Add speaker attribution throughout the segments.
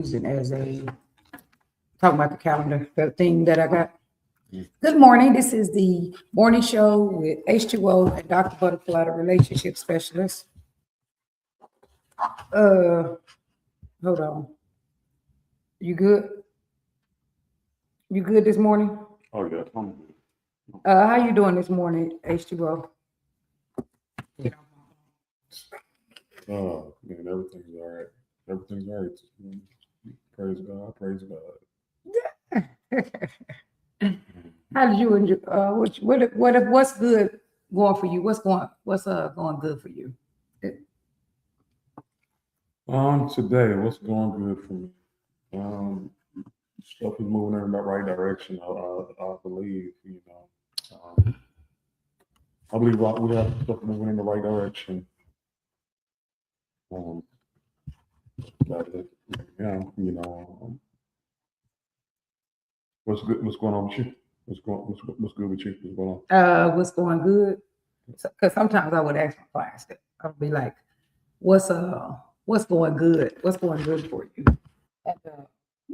Speaker 1: using as a talking about the calendar, the thing that I got. Good morning. This is the morning show with H2O and Dr. Butterfly, the relationship specialist. Hold on. You good? You good this morning?
Speaker 2: Oh yeah, I'm good.
Speaker 1: How you doing this morning, H2O?
Speaker 2: Oh man, everything's all right. Everything's all right. Praise God. Praise God.
Speaker 1: How did you enjoy? What's good going for you? What's going good for you?
Speaker 2: Today, what's going good for me? Stuff is moving in the right direction. I believe, I believe we have stuff moving in the right direction. But yeah, what's good? What's going on with you? What's good with you? What's going on?
Speaker 1: What's going good? Because sometimes I would ask my clients that. I'll be like, what's going good? What's going good for you? And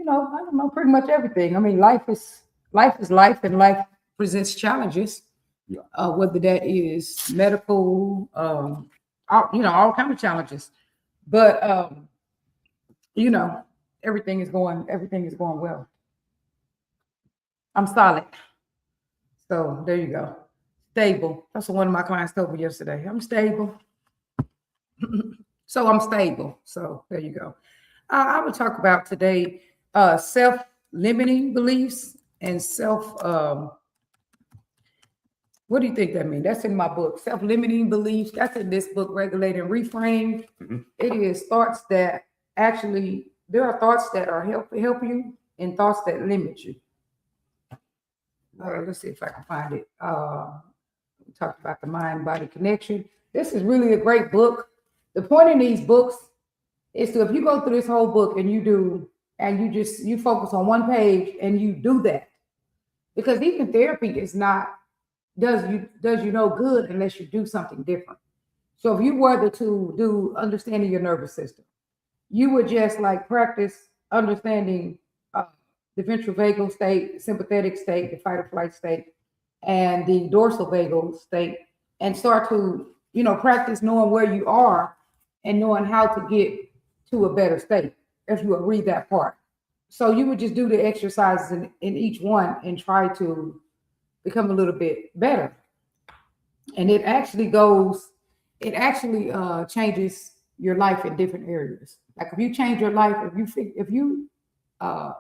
Speaker 1: I don't know, pretty much everything. I mean, life is life, and life presents challenges.
Speaker 2: Yeah.
Speaker 1: Whether that is medical, all kind of challenges. But everything is going well. I'm solid. So there you go. Stable. That's what one of my clients told me yesterday. I'm stable. So I'm stable. So there you go. I would talk about today self-limiting beliefs and what do you think that means? That's in my book, Self-Limiting Beliefs. That's in this book, Regulate and Reframe.
Speaker 2: Mhm.
Speaker 1: It is thoughts that actually, there are thoughts that are help you and thoughts that limit you. Let's see if I can find it. We talked about the mind-body connection. This is really a great book. The point in these books is to, if you go through this whole book and you focus on one page and you do that, because even therapy is not does you no good unless you do something different. So if you were to do understanding your nervous system, you would just like practice understanding the ventral vagal state, sympathetic state, the fight or flight state, and the dorsal vagal state, and start to practice knowing where you are and knowing how to get to a better state. If you would read that part, so you would just do the exercises in each one and try to become a little bit better. And it actually changes your life in different areas. Like if you change your life, if you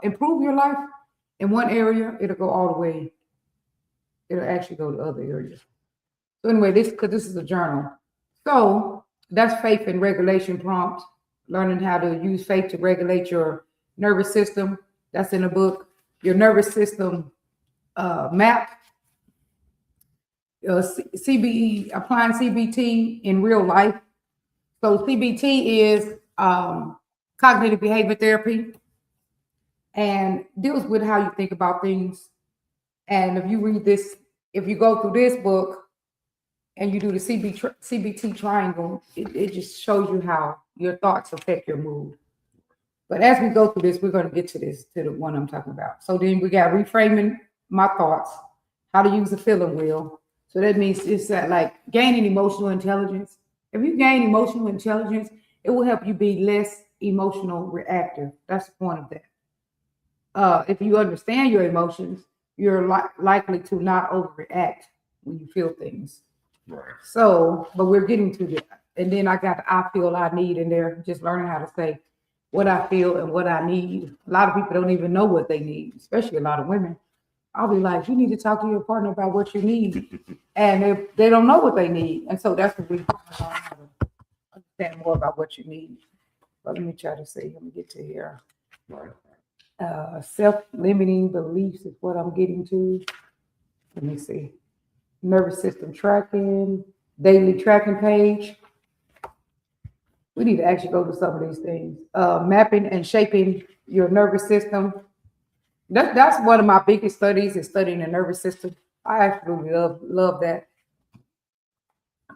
Speaker 1: improve your life in one area, it'll go all the way. It'll actually go to other areas. So anyway, this is a journal. So that's faith and regulation prompt, learning how to use faith to regulate your nervous system. That's in the book. Your nervous system map. CBE, applying CBT in real life. So CBT is cognitive behavior therapy and deals with how you think about things. And if you go through this book and you do the CBT triangle, it just shows you how your thoughts affect your mood. But as we go through this, we're going to get to the one I'm talking about. So then we got reframing my thoughts, how to use the feeling wheel. So that means it's that like gaining emotional intelligence. If you gain emotional intelligence, it will help you be less emotional reactive. That's the point of that. If you understand your emotions, you're likely to not overreact when you feel things.
Speaker 2: Right.
Speaker 1: So, but we're getting to that. And then I got the I feel, I need in there, just learning how to say what I feel and what I need. A lot of people don't even know what they need, especially a lot of women. I'll be like, you need to talk to your partner about what you need. And they don't know what they need. And so that's what we learn how to understand more about what you need. But let me try to see. Let me get to here.
Speaker 2: Right.
Speaker 1: Self-limiting beliefs is what I'm getting to. Let me see. Nervous system tracking, daily tracking page. We need to actually go to some of these things. Mapping and shaping your nervous system. That's one of my biggest studies, is studying the nervous system. I absolutely love that.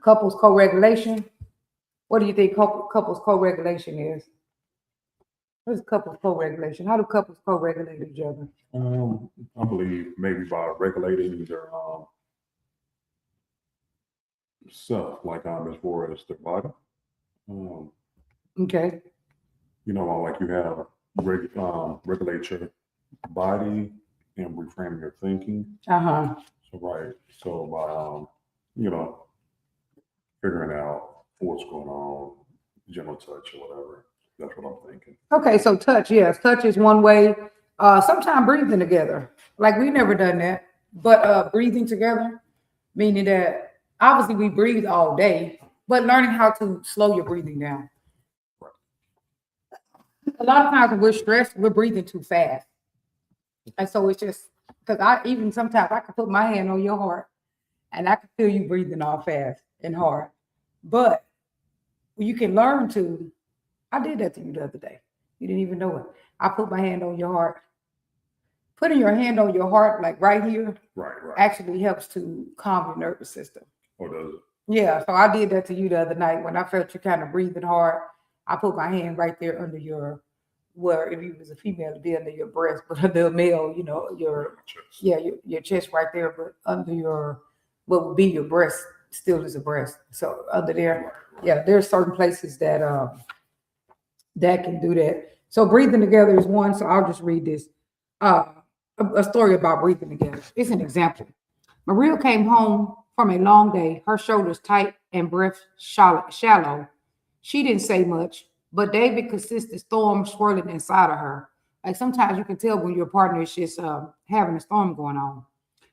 Speaker 1: Couples co-regulation. What do you think couples co-regulation is? What's couples co-regulation? How do couples co-regulate each other?
Speaker 2: I believe maybe by regulating their self, like as far as their body. Um,
Speaker 1: Okay.
Speaker 2: you know, like you have regulate your body and reframe your thinking.
Speaker 1: Uh-huh.
Speaker 2: So right. So by you know, figuring out what's going on, general touch or whatever. That's what I'm thinking.
Speaker 1: Okay, so touch, yes, touch is one way. Sometimes breathing together. Like we never done that, but breathing together, meaning that obviously we breathe all day, but learning how to slow your breathing down.
Speaker 2: Right.
Speaker 1: A lot of times when we're stressed, we're breathing too fast. And so it's just because I even sometimes I can put my hand on your heart and I can feel you breathing all fast and hard. But you can learn to, I did that to you the other day. You didn't even know it. I put my hand on your heart. Putting your hand on your heart, like right here,
Speaker 2: Right.
Speaker 1: actually helps to calm your nervous system.
Speaker 2: Or does it?
Speaker 1: Yeah, so I did that to you the other night when I felt you kind of breathing hard. I put my hand right there under your, where if you was a female, it'd be under your breast, but under a male, you know, your
Speaker 2: Chest.
Speaker 1: yeah, your chest right there, but under your what would be your breast still is a breast. So under there, yeah, there's certain places that that can do that. So breathing together is one. So I'll just read this. A story about breathing together. It's an example. Maria came home from a long day, her shoulders tight and breath shallow. She didn't say much, but David could sense the storm swirling inside of her. Like sometimes you can tell when your partner is just having a storm going on.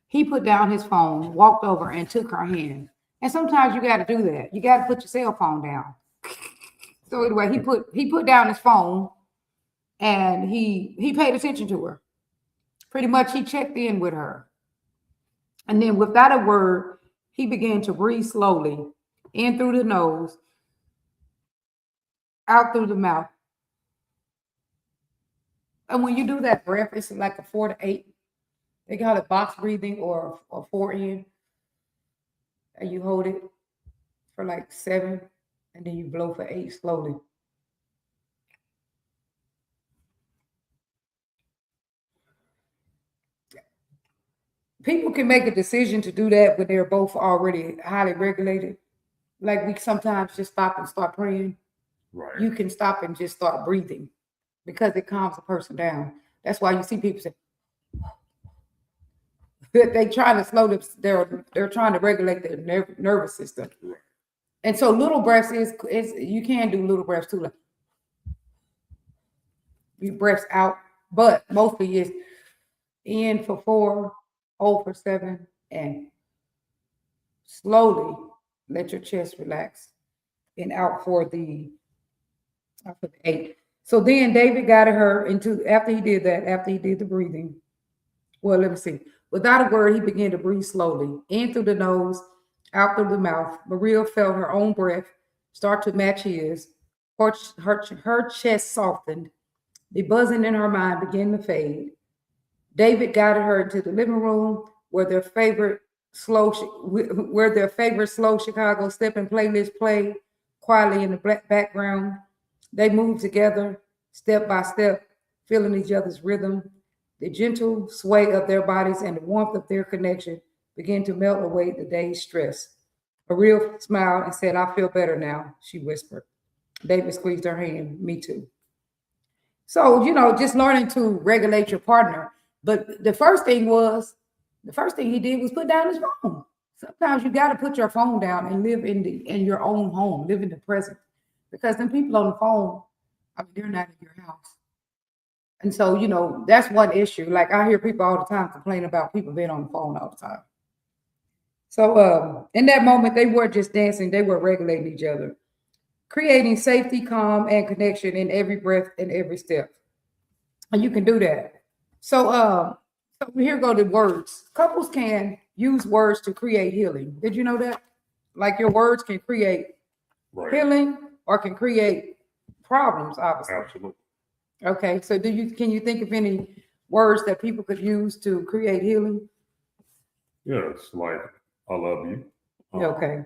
Speaker 1: He put down his phone, walked over, and took her hand. And sometimes you got to do that. You got to put your cell phone down. So anyway, he put down his phone, and he paid attention to her. Pretty much, he checked in with her, and then without a word, he began to breathe slowly, in through the nose, out through the mouth. And when you do that breath, it's like a 4 to 8. They call it box breathing or 4 in, and you hold it for like 7, and then you blow for 8 slowly. People can make a decision to do that when they're both already highly regulated. Like we sometimes just stop and start praying.
Speaker 2: Right.
Speaker 1: You can stop and just start breathing because it calms a person down. That's why you see people say that they trying to slow them. They're trying to regulate their nervous system.
Speaker 2: Right.
Speaker 1: And so little breaths is you can do little breaths too, like you breaths out, but mostly it's in for 4, hold for 7, and slowly let your chest relax and out for the 8. So then David got her into, after he did that, after he did the breathing, well, let me see. Without a word, he began to breathe slowly, in through the nose, out through the mouth. Maria felt her own breath start to match his. Her chest softened. The buzzing in her mind began to fade. David guided her into the living room where their favorite slow Chicago stepping playlist played quietly in the background. They moved together, step by step, feeling each other's rhythm. The gentle sway of their bodies and the warmth of their connection began to melt away the day's stress. Maria smiled and said, "I feel better now," she whispered. David squeezed her hand. "Me too." So, just learning to regulate your partner. But the first thing he did was put down his phone. Sometimes you got to put your phone down and live in your own home, live in the present. Because then people on the phone, I mean, they're not in your house. And so, that's one issue. Like I hear people all the time complain about people being on the phone all the time. So in that moment, they weren't just dancing, they were regulating each other, creating safety, calm, and connection in every breath and every step. And you can do that. So here go the words. Couples can use words to create healing. Did you know that? Like your words can create healing or can create problems, obviously.
Speaker 2: Absolutely.
Speaker 1: Okay, so can you think of any words that people could use to create healing?
Speaker 2: Yes, like I love you.
Speaker 1: Okay.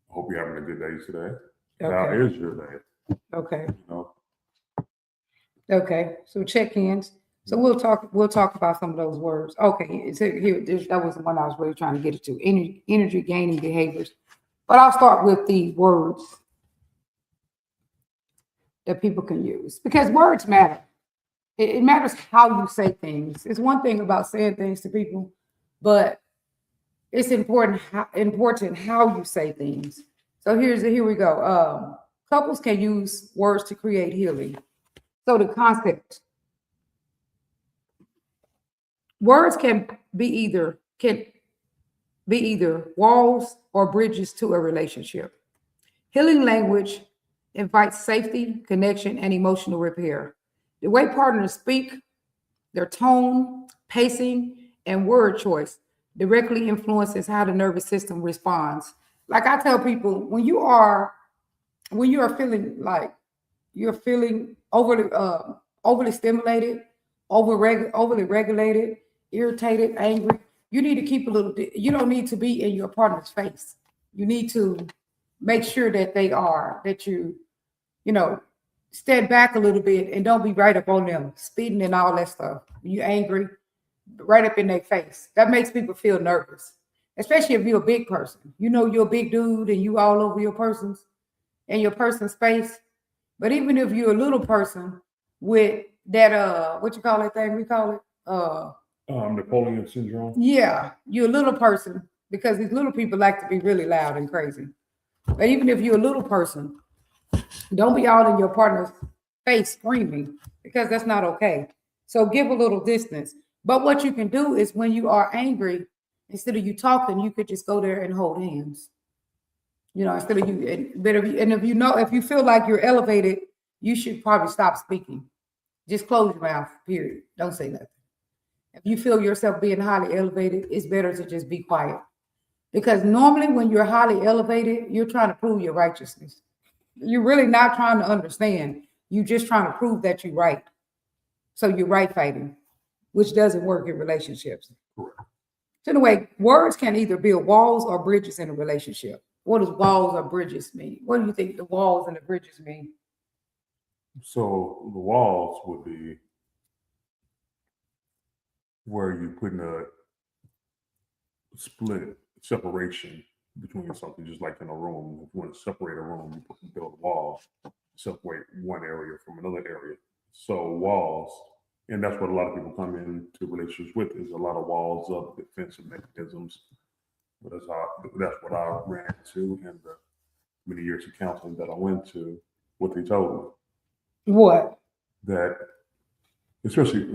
Speaker 2: Hope you're having a good day today.
Speaker 1: Okay.
Speaker 2: How is your day?
Speaker 1: Okay.
Speaker 2: You know,
Speaker 1: Okay, so check-ins. So we'll talk about some of those words. Okay, so that was the one I was really trying to get it to. Energy gaining behaviors. But I'll start with the words that people can use because words matter. It matters how you say things. It's one thing about saying things to people, but it's important how you say things. So here we go. Couples can use words to create healing. So the concept words can be either walls or bridges to a relationship. Healing language invites safety, connection, and emotional repair. The way partners speak, their tone, pacing, and word choice directly influences how the nervous system responds. Like I tell people, when you are feeling like you're feeling overly stimulated, overly regulated, irritated, angry, you need to keep a little bit. You don't need to be in your partner's face. You need to make sure that you know, stand back a little bit and don't be right up on them, speeding and all that stuff. When you're angry, right up in their face. That makes people feel nervous, especially if you're a big person. You know, you're a big dude and you all over your person's space. But even if you're a little person with that, what you call that thing? We call it,
Speaker 2: Napoleon syndrome.
Speaker 1: yeah, you're a little person because these little people like to be really loud and crazy. But even if you're a little person, don't be all in your partner's face screaming because that's not okay. So give a little distance. But what you can do is when you are angry, instead of you talking, you could just go there and hold hands. You know, instead of you, but if you feel like you're elevated, you should probably stop speaking. Just close your mouth, period. Don't say nothing. If you feel yourself being highly elevated, it's better to just be quiet. Because normally when you're highly elevated, you're trying to prove your righteousness. You're really not trying to understand. You're just trying to prove that you're right. So you're right fighting, which doesn't work in relationships.
Speaker 2: Correct.
Speaker 1: So anyway, words can either build walls or bridges in a relationship. What does walls or bridges mean? What do you think the walls and the bridges mean?
Speaker 2: So the walls would be where you put in a split separation between something, just like in a room. If you want to separate a room, you build a wall, separate one area from another area. So walls, and that's what a lot of people come into relationships with, is a lot of walls of defensive mechanisms. But that's what I ran into in the many years of counseling that I went to. What they told me
Speaker 1: What?
Speaker 2: that, especially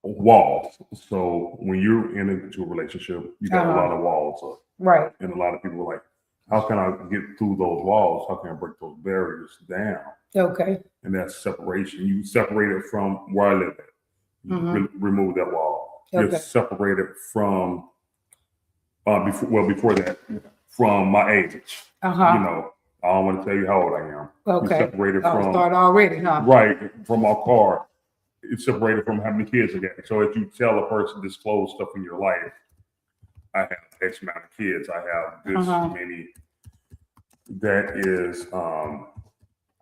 Speaker 2: walls. So when you're into a relationship, you got a lot of walls up.
Speaker 1: Right.
Speaker 2: And a lot of people are like, how can I get through those walls? How can I break those barriers down?
Speaker 1: Okay.
Speaker 2: And that's separation. You separate it from where I live at. You remove that wall.
Speaker 1: Okay.
Speaker 2: You're separated from, before that, from my age. You know, I don't want to tell you how old I am.
Speaker 1: Okay.
Speaker 2: You're separated from.
Speaker 1: Start already, huh?
Speaker 2: Right. From our car. It's separated from how many kids I got. So if you tell a person disclose stuff in your life, I have X amount of kids, I have this many. That is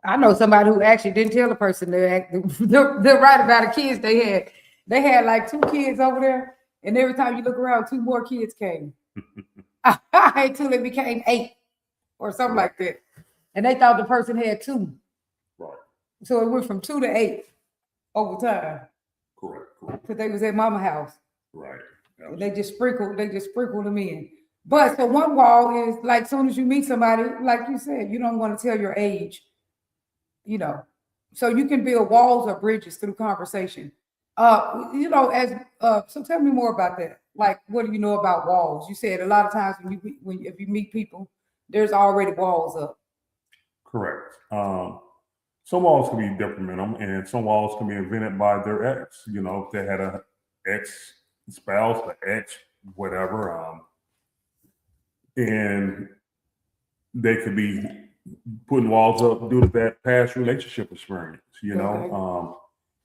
Speaker 1: I know somebody who actually didn't tell the person the right amount of kids they had. They had like 2 kids over there, and every time you look around, 2 more kids came. Until it became 8 or something like that. And they thought the person had 2.
Speaker 2: right.
Speaker 1: So it went from 2 to 8 over time.
Speaker 2: Correct.
Speaker 1: Because they was at mama house.
Speaker 2: Right.
Speaker 1: They just sprinkled them in. But so one wall is like soon as you meet somebody, like you said, you don't want to tell your age, you know. So you can build walls or bridges through conversation. So tell me more about that. Like, what do you know about walls? You said a lot of times if you meet people, there's already walls up.
Speaker 2: Correct. Some walls can be detrimental, and some walls can be invented by their ex. You know, if they had a ex spouse, an ex, whatever, and they could be putting walls up due to that past relationship experience. You know,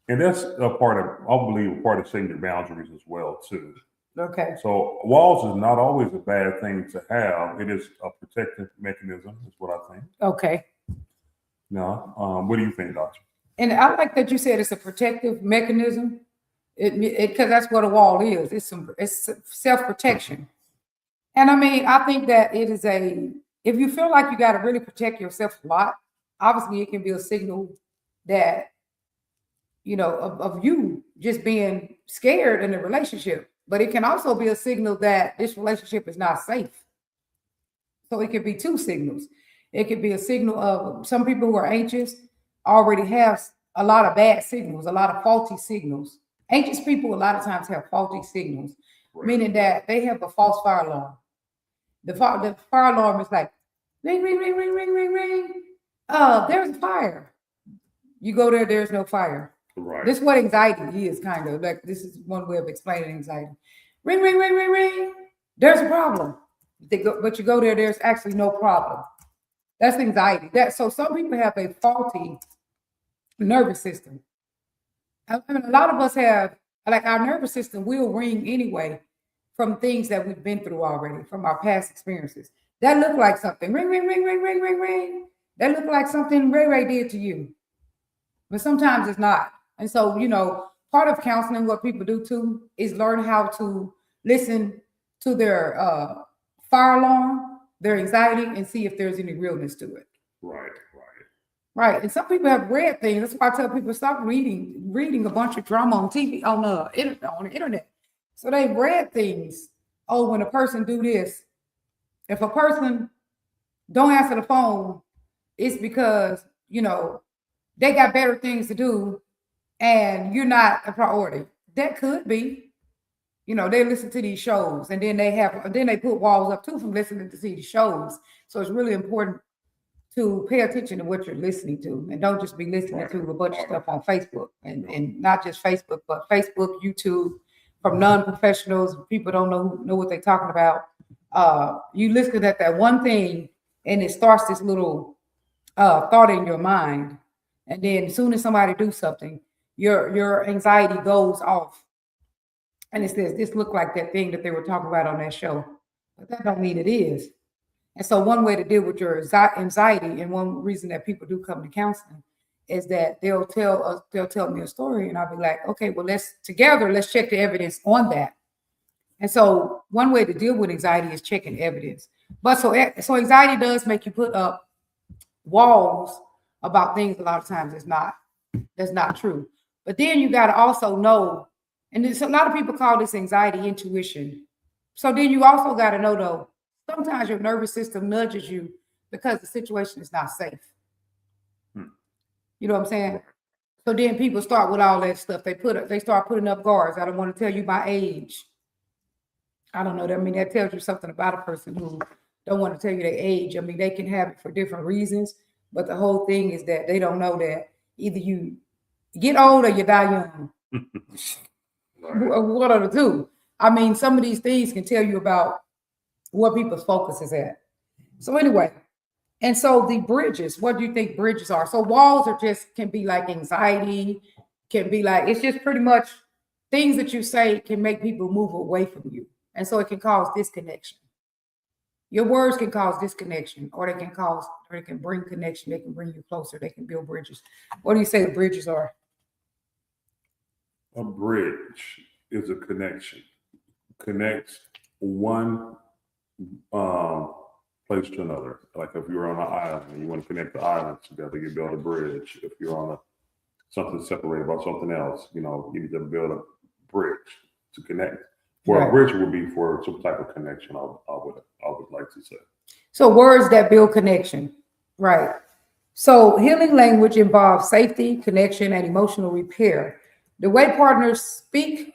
Speaker 2: and that's a part of, I believe, a part of setting your boundaries as well too.
Speaker 1: Okay.
Speaker 2: So walls is not always a bad thing to have. It is a protective mechanism, is what I think.
Speaker 1: Okay.
Speaker 2: Now, what do you think, Doctor?
Speaker 1: And I like that you said it's a protective mechanism. Because that's what a wall is. It's self-protection. And I mean, I think that it is if you feel like you got to really protect yourself a lot, obviously it can be a signal that, of you just being scared in a relationship. But it can also be a signal that this relationship is not safe. So it could be two signals. It could be a signal of some people who are anxious already have a lot of bad signals, a lot of faulty signals. Anxious people a lot of times have faulty signals, meaning that they have a false fire alarm. The fire alarm is like ring, ring, ring, ring, ring, ring, ring. There's a fire. You go there, there's no fire.
Speaker 2: Right.
Speaker 1: This is what anxiety is, kind of like. This is one way of explaining anxiety. Ring, ring, ring, ring, ring. There's a problem. But you go there, there's actually no problem. That's anxiety. So some people have a faulty nervous system. I mean, a lot of us have, like, our nervous system will ring anyway from things that we've been through already, from our past experiences. That look like something. Ring, ring, ring, ring, ring, ring, ring. That look like something Ray Ray did to you. But sometimes it's not. And so, part of counseling, what people do too, is learn how to listen to their fire alarm, their anxiety, and see if there's any realness to it. Right. And some people have read things. That's why I tell people stop reading a bunch of drama on TV, on the internet. So they've read things. Oh, when a person do this, if a person don't answer the phone, it's because, they got better things to do and you're not a priority. That could be. They listen to these shows and then they put walls up too from listening to these shows. So it's really important to pay attention to what you're listening to and don't just be listening to a bunch of stuff on Facebook and not just Facebook, but Facebook, YouTube, from non-professionals, people don't know what they're talking about. You listen at that one thing and it starts this little thought in your mind. And then as soon as somebody do something, your anxiety goes off. And it says, this looked like that thing that they were talking about on that show. But that don't mean it is. And so one way to deal with your anxiety, and one reason that people do come to counseling, is that they'll tell me a story and I'll be like, okay, well, let's check the evidence on that. And so one way to deal with anxiety is checking evidence. But so anxiety does make you put up walls about things a lot of times that's not true. But then you got to also know, and a lot of people call this anxiety intuition. So then you also got to know, though, sometimes your nervous system nudges you because the situation is not safe. You know what I'm saying? So then people start with all that stuff. They start putting up guards. I don't want to tell you my age. I don't know. I mean, that tells you something about a person who don't want to tell you their age. I mean, they can have it for different reasons, but the whole thing is that they don't know that either you get old or you die young. What are the two? I mean, some of these things can tell you about where people's focus is at. So anyway, and so the bridges, what do you think bridges are? So walls can be like anxiety, can be like, it's just pretty much things that you say can make people move away from you. And so it can cause disconnection. Your words can cause disconnection, or they can bring connection. They can bring you closer. They can build bridges. What do you say the bridges are?
Speaker 2: A bridge is a connection. Connects one place to another. Like if you're on an island and you want to connect the islands together, you build a bridge. If you're on something separated about something else, you need to build a bridge to connect. A bridge would be for some type of connection, I would like to say.
Speaker 1: So words that build connection, right? So healing language involves safety, connection, and emotional repair. The way partners speak,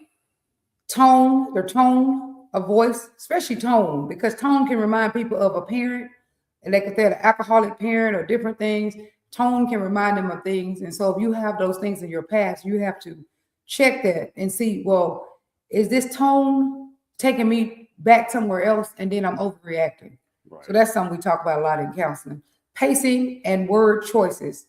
Speaker 1: their tone of voice, especially tone, because tone can remind people of a parent, and like if they're an alcoholic parent or different things, tone can remind them of things. And so if you have those things in your past, you have to check that and see, well, is this tone taking me back somewhere else? And then I'm overreacting. Right. So that's something we talk about a lot in counseling. Pacing and word choices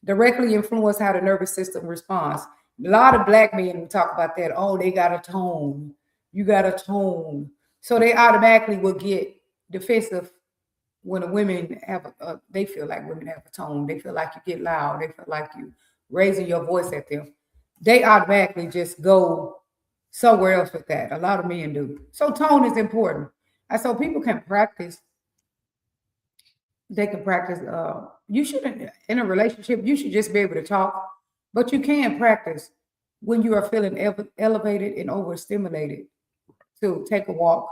Speaker 1: directly influence how the nervous system responds. A lot of Black men talk about that. Oh, they got a tone. You got a tone. So they automatically will get defensive when women they feel like women have a tone. They feel like you get loud. They feel like you raising your voice at them, they automatically just go somewhere else with that. A lot of men do. So tone is important. And so people can practice. They can practice. You shouldn't, in a relationship, you should just be able to talk, but you can practice when you are feeling elevated and overstimulated to take a walk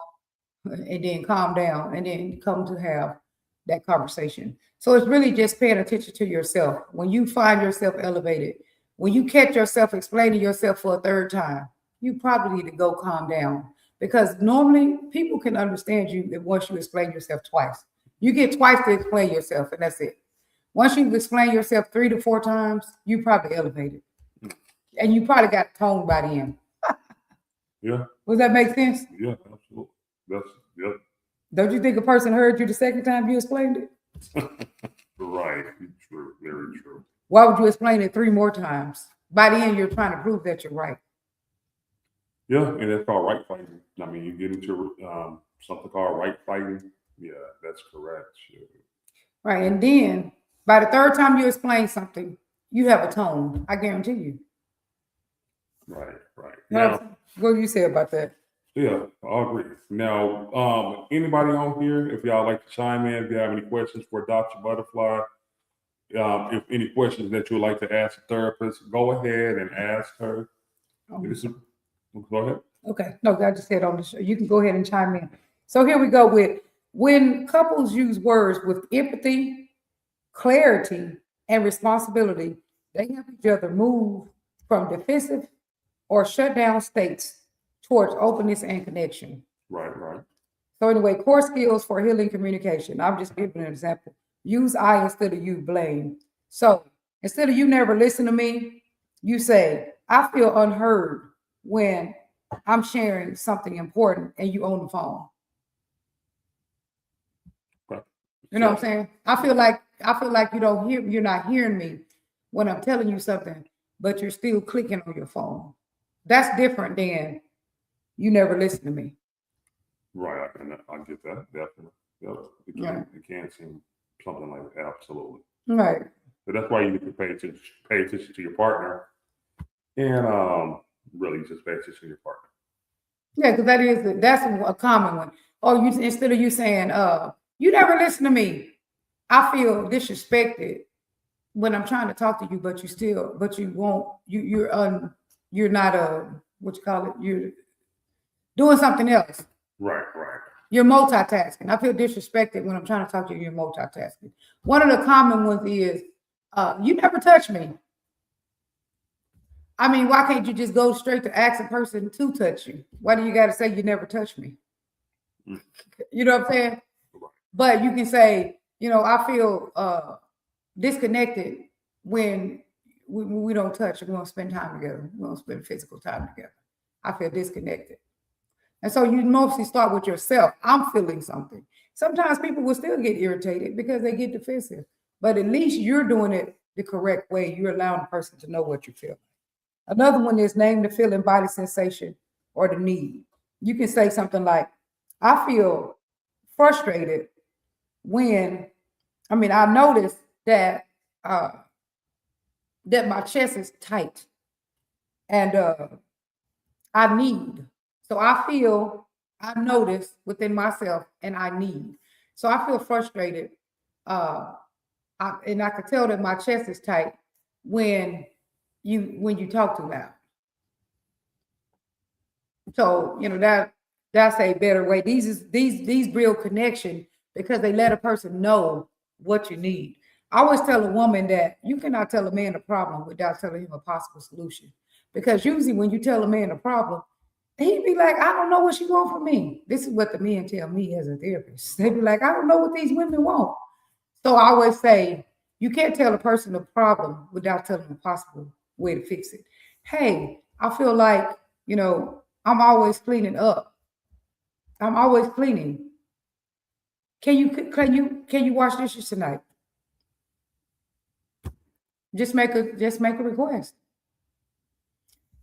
Speaker 1: and then calm down and then come to have that conversation. So it's really just paying attention to yourself. When you find yourself elevated, when you catch yourself explaining yourself for a third time, you probably need to go calm down because normally people can understand you if once you explain yourself twice. You get twice to explain yourself, and that's it. Once you explain yourself 3 to 4 times, you probably elevated. And you probably got toned by the end.
Speaker 2: Yeah.
Speaker 1: Does that make sense?
Speaker 2: Yeah, absolutely. Yep.
Speaker 1: Don't you think a person heard you the second time you explained it?
Speaker 2: Right. True. Very true.
Speaker 1: Why would you explain it 3 more times? By the end, you're trying to prove that you're right.
Speaker 2: Yeah, and that's called right fighting. I mean, you get into something called right fighting. Yeah, that's correct. Sure.
Speaker 1: Right. And then by the third time you explain something, you have a tone. I guarantee you.
Speaker 2: Right.
Speaker 1: Now, what do you say about that?
Speaker 2: Yeah, I agree. Now, anybody on here, if y'all like to chime in, if you have any questions for Dr. Butterfly, if any questions that you would like to ask a therapist, go ahead and ask her. Go ahead.
Speaker 1: Okay. No, I just said on the show. You can go ahead and chime in. So here we go with when couples use words with empathy, clarity, and responsibility, they help each other move from defensive or shut down states towards openness and connection.
Speaker 2: Right.
Speaker 1: So anyway, core skills for healing communication. I'm just giving an example. Use I instead of you blame. So instead of you never listen to me, you say, I feel unheard when I'm sharing something important and you on the phone.
Speaker 2: Right.
Speaker 1: You know what I'm saying? I feel like you're not hearing me when I'm telling you something, but you're still clicking on your phone. That's different than you never listen to me.
Speaker 2: Right, I get that, definitely. Yep. It can seem something like that, absolutely.
Speaker 1: Right.
Speaker 2: So that's why you need to pay attention to your partner and really just pay attention to your partner.
Speaker 1: Yeah, because that's a common one. Or you instead of you saying, you never listen to me, I feel disrespected when I'm trying to talk to you, but you won't, you're not what you call it, you're doing something else.
Speaker 2: Right.
Speaker 1: You're multitasking. I feel disrespected when I'm trying to talk to you, you're multitasking. One of the common ones is, you never touch me. I mean, why can't you just go straight to ask a person to touch you? Why do you got to say you never touch me? You know what I'm saying? But you can say, I feel disconnected when we don't touch. We don't spend time together. We don't spend physical time together. I feel disconnected. And so you mostly start with yourself. I'm feeling something. Sometimes people will still get irritated because they get defensive. But at least you're doing it the correct way. You're allowing the person to know what you feel. Another one is name the feeling, body sensation, or the need. You can say something like, I feel frustrated when, I notice that that my chest is tight and I need. So I notice within myself and I need. So I feel frustrated. And I could tell that my chest is tight when you talk too loud. So that's a better way. These build connection because they let a person know what you need. I always tell a woman that you cannot tell a man a problem without telling him a possible solution. Because usually when you tell a man a problem, he'd be like, I don't know what she want from me. This is what the men tell me as a therapist. They'd be like, I don't know what these women want. So I always say, you can't tell a person a problem without telling them a possible way to fix it. Hey, I feel like, I'm always cleaning up. I'm always cleaning. Can you wash dishes tonight? Just make a request.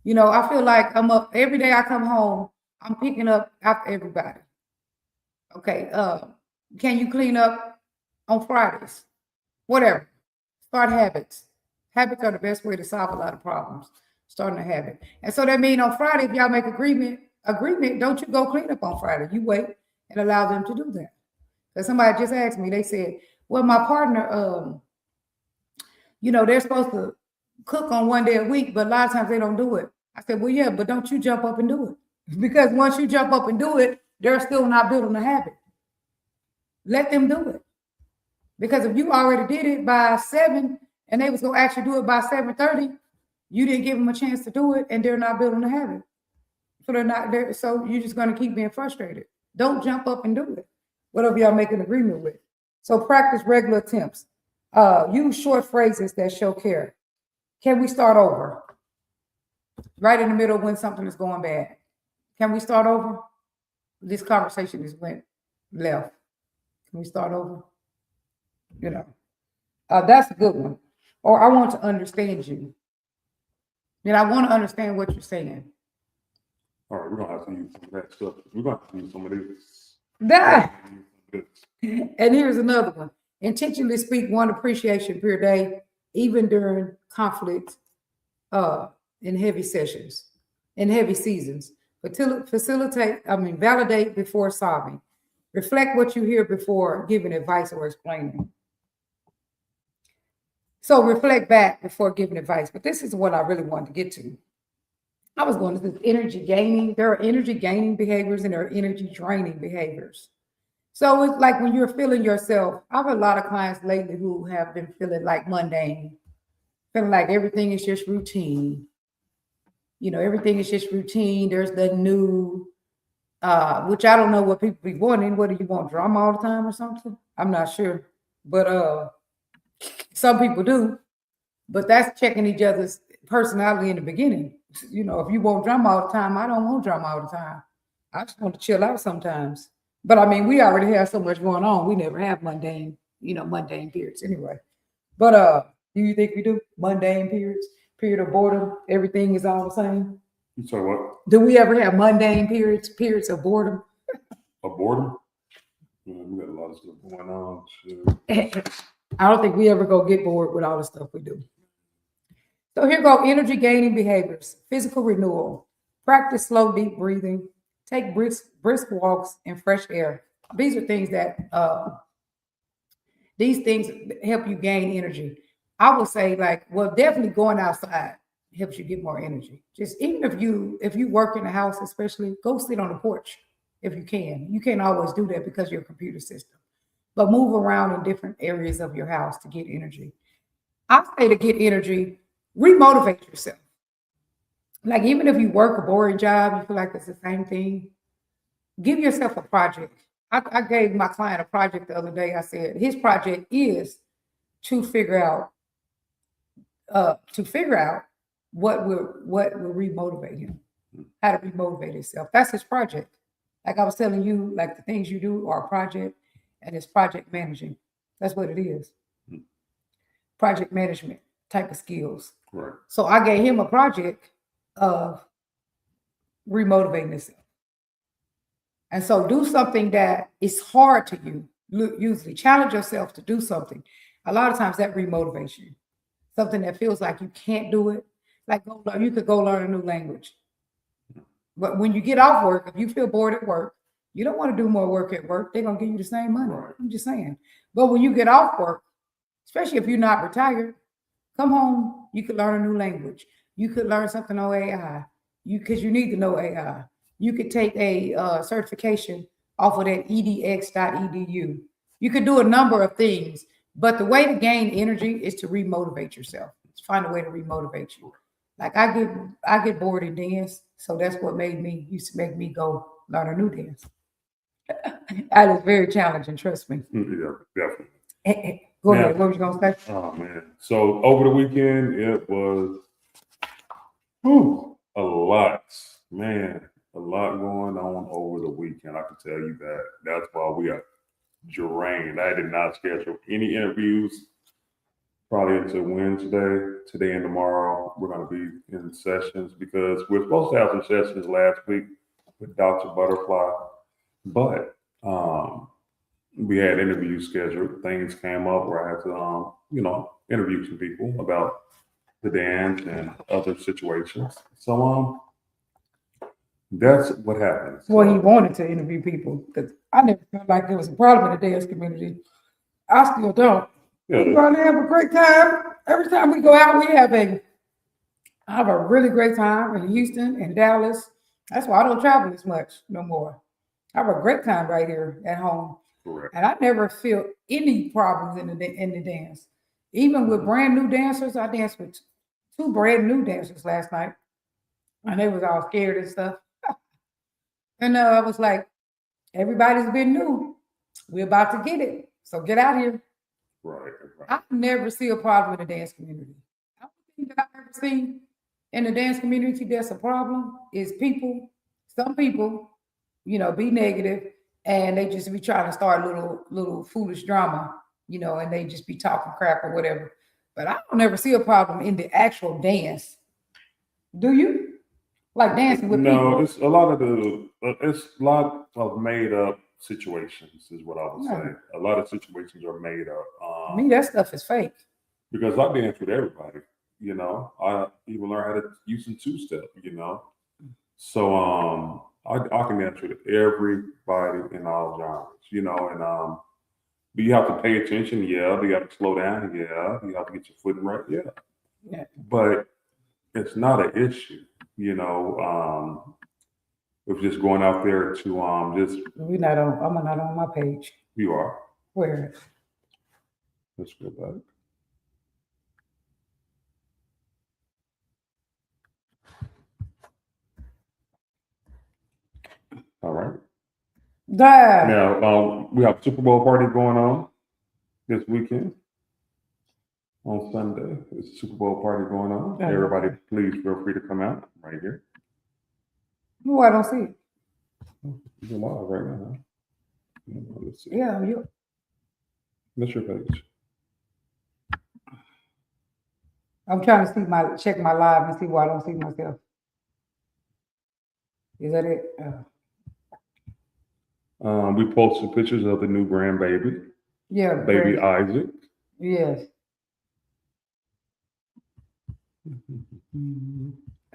Speaker 1: I feel like I'm up every day I come home, I'm picking up after everybody. Okay, can you clean up on Fridays? Whatever. Start habits. Habits are the best way to solve a lot of problems. Starting a habit. And so that means on Friday, if y'all make agreement, don't you go clean up on Friday. You wait and allow them to do that. Because somebody just asked me, they said, well, my partner, they're supposed to cook on one day a week, but a lot of times they don't do it. I said, well, yeah, but don't you jump up and do it. Because once you jump up and do it, they're still not building a habit. Let them do it. Because if you already did it by 7 and they was going to actually do it by 7:30, you didn't give them a chance to do it and they're not building a habit. So they're not there. So you're just going to keep being frustrated. Don't jump up and do it. Whatever y'all make an agreement with. So practice regular attempts. Use short phrases that show care. Can we start over? Right in the middle when something is going bad. Can we start over? This conversation just went left. Can we start over? That's a good one. Or I want to understand you. I want to understand what you're saying.
Speaker 2: All right, we're gonna have to use some of that stuff. We're gonna have to use some of this.
Speaker 1: And here's another one. Intentionally speak one appreciation per day, even during conflict, in heavy seasons. Validate before solving. Reflect what you hear before giving advice or explaining. So reflect back before giving advice. But this is what I really wanted to get to. I was going to this energy gaining. There are energy gaining behaviors and there are energy draining behaviors. So it's like when you're feeling yourself, I've had a lot of clients lately who have been feeling like mundane, feeling like everything is just routine. Everything is just routine. There's the new, which I don't know what people be wanting. What do you want, drama all the time or something? I'm not sure. But some people do. But that's checking each other's personality in the beginning. If you want drama all the time, I don't want drama all the time. I just want to chill out sometimes. But I mean, we already have so much going on. We never have mundane periods anyway. But do you think we do mundane periods? Period of boredom, everything is all the same.
Speaker 2: You say what?
Speaker 1: Do we ever have mundane periods of boredom?
Speaker 2: Of boredom? Yeah, we got a lot of stuff going on.
Speaker 1: I don't think we ever go get bored with all the stuff we do. So here go energy gaining behaviors, physical renewal, practice slow, deep breathing, take brisk walks in fresh air. These are things that these things help you gain energy. I would say definitely going outside helps you get more energy. Just even if you work in the house, especially go sit on the porch if you can. You can't always do that because of your computer system, but move around in different areas of your house to get energy. I say to get energy, remotivate yourself. Like even if you work a boring job, you feel like it's the same thing, give yourself a project. I gave my client a project the other day. I said his project is to figure out what will remotivate him, how to remotivate himself. That's his project. Like I was telling you, like the things you do are a project, and it's project managing. That's what it is. Project management type of skills.
Speaker 2: Right.
Speaker 1: So I gave him a project of remotivating himself. And so do something that is hard to you. Usually challenge yourself to do something. A lot of times that remotivates you. Something that feels like you can't do it. Like you could go learn a new language. But when you get off work, if you feel bored at work, you don't want to do more work at work. They're going to give you the same money.
Speaker 2: Right.
Speaker 1: I'm just saying. But when you get off work, especially if you're not retired, come home, you could learn a new language. You could learn something on AI. Because you need to know AI. You could take a certification off of that edx.edu. You could do a number of things, but the way to gain energy is to remotivate yourself. Find a way to remotivate you. Like I get bored in dance, so that's what used to make me go learn a new dance. That is very challenging, trust me.
Speaker 2: Yeah, definitely.
Speaker 1: Go ahead. What was you gonna say?
Speaker 2: Oh man! So over the weekend, it was a lot, man. A lot going on over the weekend. I can tell you that. That's why we are drained. I did not schedule any interviews probably until Wednesday. Today and tomorrow, we're going to be in sessions because we're supposed to have some sessions last week with Dr. Butterfly, but we had interviews scheduled. Things came up where I had to, interview some people about the dance and other situations. So that's what happens.
Speaker 1: Well, he wanted to interview people because I never felt like there was a problem in the dance community. I still don't.
Speaker 2: Yeah,
Speaker 1: We're gonna have a great time. Every time we go out, I have a really great time in Houston and Dallas. That's why I don't travel as much no more. I have a great time right here at home.
Speaker 2: correct.
Speaker 1: And I never feel any problems in the dance. Even with brand new dancers, I danced with two brand new dancers last night, and they was all scared and stuff. And I was like, everybody's been new. We're about to get it. So get out here.
Speaker 2: Right.
Speaker 1: I never see a problem in the dance community. The only thing that I've ever seen in the dance community that's a problem is some people, be negative and they just be trying to start little foolish drama, and they just be talking crap or whatever. But I don't ever see a problem in the actual dance. Do you? Like dancing with
Speaker 2: No,
Speaker 1: people?
Speaker 2: it's a lot of made up situations is what I would say.
Speaker 1: Right.
Speaker 2: A lot of situations are made up.
Speaker 1: To me, that stuff is fake.
Speaker 2: Because I dance with everybody, I even learned how to use some two-step, So I can dance with everybody in all genres, and do you have to pay attention? Yeah. Do you have to slow down? Yeah. Do you have to get your footing right? Yeah.
Speaker 1: Yeah.
Speaker 2: But it's not an issue, with just going out there to just
Speaker 1: I'm not on my page.
Speaker 2: you are.
Speaker 1: Where?
Speaker 2: Let's go back. All right.
Speaker 1: That.
Speaker 2: Now we have Super Bowl party going on this weekend. On Sunday, there's a Super Bowl party going on.
Speaker 1: Okay.
Speaker 2: Everybody, please feel free to come out right here.
Speaker 1: No, I don't see it.
Speaker 2: You're live right now. Huh? Let's see.
Speaker 1: Yeah, you.
Speaker 2: That's your page.
Speaker 1: I'm trying to check my live and see why I don't see myself. Is that it?
Speaker 2: We posted pictures of the new grandbaby,
Speaker 1: Yeah.
Speaker 2: baby
Speaker 1: great.
Speaker 2: Isaac.
Speaker 1: Yes.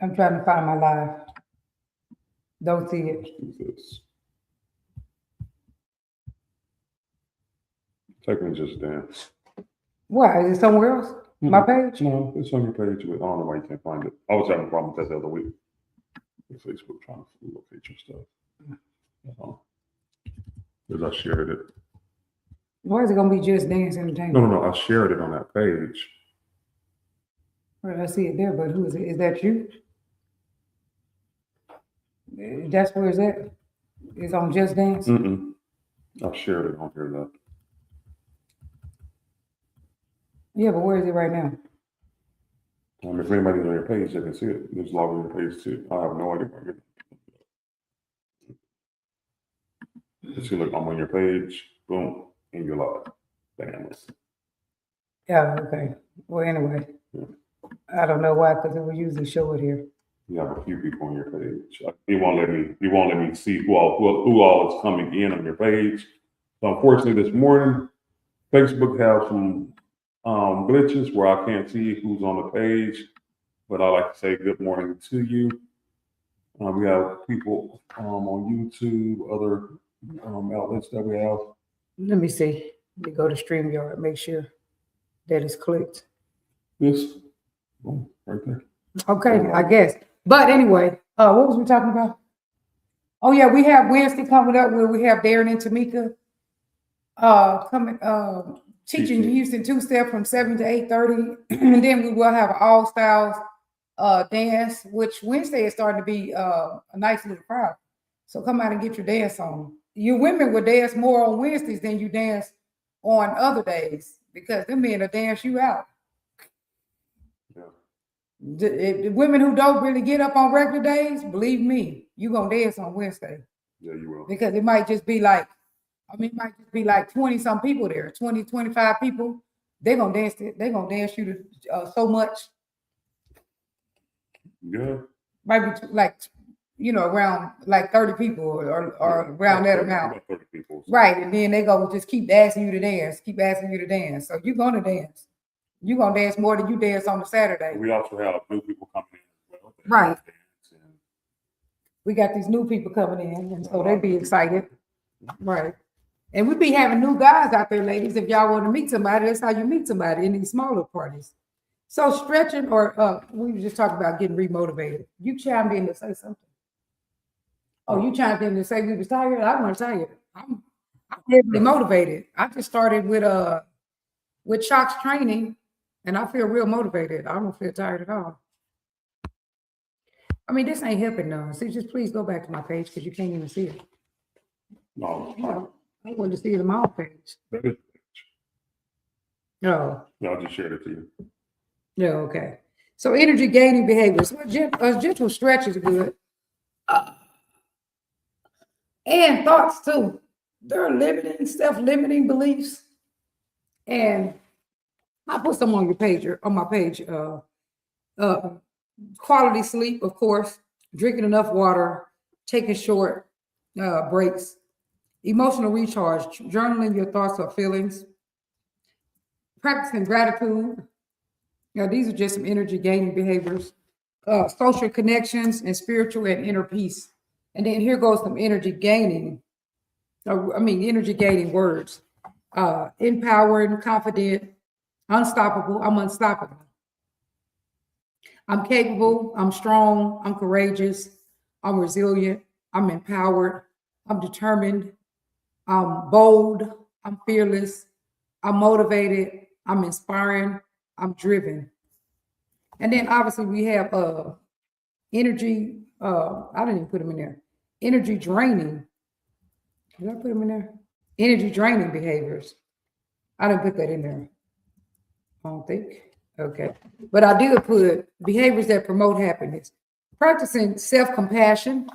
Speaker 1: I'm trying to find my live. Don't see it.
Speaker 2: Let's do this. Technically just dance.
Speaker 1: Why? Is it somewhere else? My page?
Speaker 2: No, it's on your page. I don't know why you can't find it. I was having a problem with that the other week. With Facebook trying to locate your stuff. Because I shared it.
Speaker 1: Why is it gonna be just dance entertainment?
Speaker 2: No. I shared it on that page.
Speaker 1: Well, I see it there, but who is it? Is that you? That's where it's at. It's on Just Dance.
Speaker 2: I shared it on here though.
Speaker 1: Yeah, but where is it right now?
Speaker 2: If anybody's on your page, they can see it. Just log on your page too. I have no idea where it is. See, look, I'm on your page. Boom, and you're live. Bam.
Speaker 1: Yeah, okay. Well, anyway, I don't know why, because it would usually show it here.
Speaker 2: You have a few people on your page. It won't let me see who all is coming in on your page. So unfortunately, this morning, Facebook have some glitches where I can't see who's on the page. But I like to say good morning to you. We have people on YouTube, other outlets that we have.
Speaker 1: Let me see. Let me go to StreamYard, make sure that it's clicked.
Speaker 2: Yes. Boom, right there.
Speaker 1: Okay, I guess. But anyway, what was we talking about? Oh yeah, we have Wednesday coming up where we have Darren and Tamika teaching Houston two-step from 7 to 8:30. And then we will have All Styles dance, which Wednesday is starting to be a nice little crowd. So come out and get your dance on. You women will dance more on Wednesdays than you dance on other days because them men will dance you out. The women who don't really get up on regular days, believe me, you're going to dance on Wednesday.
Speaker 2: Yeah, you will.
Speaker 1: Because it might just be like, it might just be like 20 some people there, 20, 25 people. They're going to dance you to so much.
Speaker 2: Yeah.
Speaker 1: Might be like, around like 30 people or around that amount.
Speaker 2: About 30 people.
Speaker 1: Right. And then they go just keep asking you to dance. So you're going to dance. You gonna dance more than you dance on a Saturday.
Speaker 2: We also have new people coming in as well. that
Speaker 1: Right.
Speaker 2: dance and-
Speaker 1: We got these new people coming in, and so they be excited. Right. And we be having new guys out there, ladies. If y'all want to meet somebody, that's how you meet somebody in these smaller parties. So stretching, or we were just talking about getting remotivated. You chimed in to say something. Oh, you chimed in to say we was tired. I wasn't tired. I'm definitely motivated. I just started with Shock's training, and I feel real motivated. I don't feel tired at all. I mean, this ain't helping none. See, just please go back to my page because you can't even see it.
Speaker 2: No,
Speaker 1: You know, I want to see it on my own page.
Speaker 2: that is-
Speaker 1: No.
Speaker 2: yeah, I just shared it to you.
Speaker 1: Yeah, okay. So energy gaining behaviors. Well, gentle stretch is good. And thoughts too. There are limiting, self-limiting beliefs. And I put some on your page, or on my page. Quality sleep, of course, drinking enough water, taking short breaks, emotional recharge, journaling your thoughts or feelings, practicing gratitude. These are just some energy gaining behaviors. Social connections and spiritual and inner peace. And then here goes some energy gaining. Energy gaining words. Empowered, confident, unstoppable. I'm unstoppable. I'm capable. I'm strong. I'm courageous. I'm resilient. I'm empowered. I'm determined. I'm bold. I'm fearless. I'm motivated. I'm inspiring. I'm driven. And then obviously we have energy. I didn't even put them in there. Energy draining. Did I put them in there? Energy draining behaviors. I didn't put that in there. I don't think. Okay. But I did put behaviors that promote happiness. Practicing self-compassion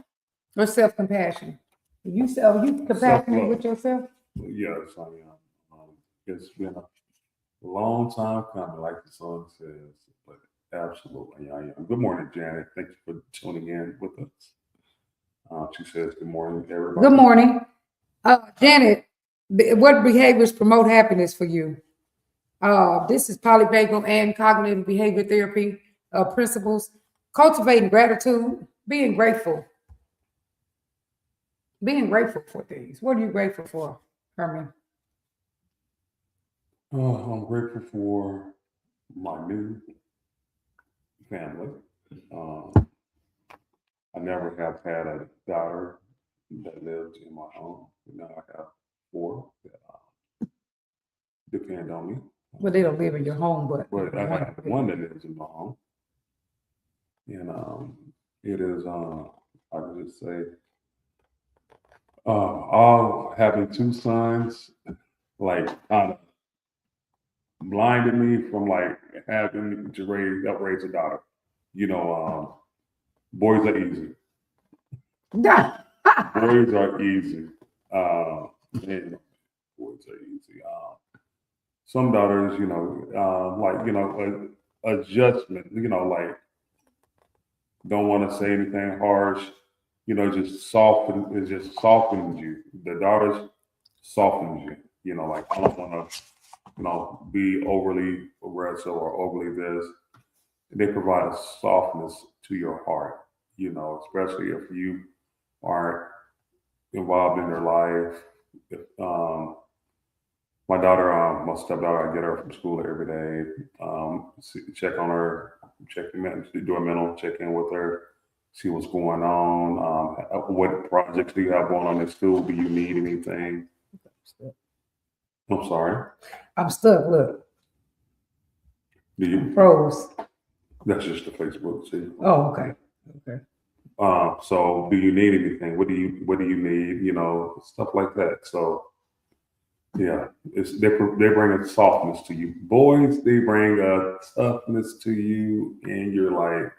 Speaker 1: or self-compassion. You compassionate
Speaker 2: Self-love.
Speaker 1: with yourself?
Speaker 2: Yes, I am. It's been a long time coming, like the song says, but absolutely I am. Good morning, Janet. Thank you for tuning in with us. She says, good morning, everybody.
Speaker 1: Good morning. Janet, what behaviors promote happiness for you? This is polyvagal and cognitive behavior therapy principles. Cultivating gratitude, being grateful. Being grateful for things. What are you grateful for, Herman?
Speaker 2: I'm grateful for my new family. I never have had a daughter that lived in my home. Now I have 4 that depend on me.
Speaker 1: Well, they don't live in your home, but
Speaker 2: But I have one that lives in my home. And it is, I would just say, all having 2 sons, like, kind of blinded me from like having to raise a daughter. You know, boys are easy. Boys are easy. And boys are easy. Some daughters, adjustment, like don't want to say anything harsh, just softens you. The daughters softens you, like I don't want to, be overly aggressive or overly this. They provide a softness to your heart, especially if you aren't involved in their life. If, my daughter, my stepdaughter, I get her from school every day, check on her, do a mental check in with her, see what's going on. What projects do you have going on in school? Do you need anything? I'm sorry.
Speaker 1: I'm stuck. Look.
Speaker 2: Do you?
Speaker 1: Froze.
Speaker 2: That's just the Facebook. See.
Speaker 1: Oh, okay. Okay.
Speaker 2: So do you need anything? What do you need? Stuff like that. So yeah, they bring a softness to you. Boys, they bring a toughness to you, and you're like,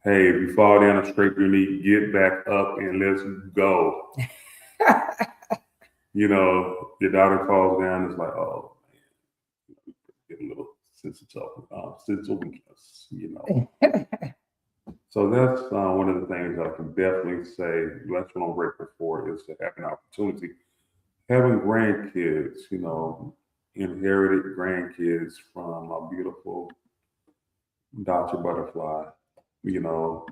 Speaker 2: hey, if you fall down and scrape your knee, get back up and let's go. Your daughter falls down, it's like, oh man, get a little sensitive, So that's one of the things I can definitely say. That's what I'm grateful for, is to have an opportunity. Having grandkids, inherited grandkids from a beautiful Dr. Butterfly. You know,